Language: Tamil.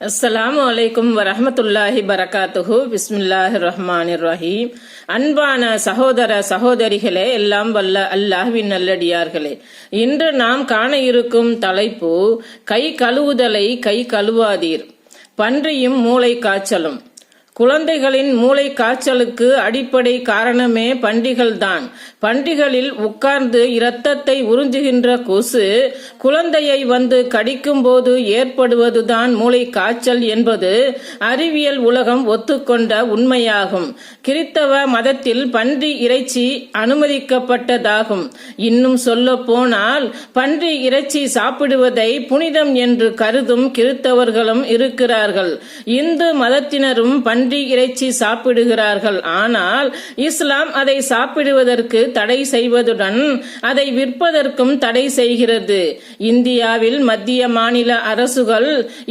அஸ்ஸலாமு அலைக்கும் வரஹ்மத்துல்லாஹி பரகாத்துஹு. பிஸ்மில்லாஹிர் ரஹ்மானிர் ரஹீம். அன்பான சகோதர சகோதரிகளே, எல்லாம் வல்ல அல்லாஹ்வின் நல்லடியார்களே, இன்று நாம் காண இருக்கும் தலைப்பு கை கழுவுதலை கை கழுவாதீர். பன்றியும் மூளை காய்ச்சலும். குழந்தைகளின் மூளை காய்ச்சலுக்கு அடிப்படை காரணமே பன்றிகள்தான். பன்றிகளில் உட்கார்ந்து இரத்தத்தை உறிஞ்சுகின்ற கொசு குழந்தையை வந்து கடிக்கும் போது ஏற்படுவதுதான் மூளை காய்ச்சல் என்பது அறிவியல் உலகம் ஒத்துக்கொண்ட உண்மையாகும். கிறித்தவ மதத்தில் பன்றி இறைச்சி அனுமதிக்கப்பட்டதாகும். இன்னும் சொல்ல போனால் பன்றி இறைச்சி சாப்பிடுவதை புனிதம் என்று கருதும் கிறித்தவர்களும் இருக்கிறார்கள். இந்து மதத்தினரும் பன்றி இறைச்சி சாப்பிடுகிறார்கள். ஆனால் இஸ்லாம் அதை சாப்பிடுவதற்கு தடை செய்வதுடன் அதை விற்பதற்கும் தடை செய்கிறது. இந்தியாவில் மத்திய மாநில அரசுகள்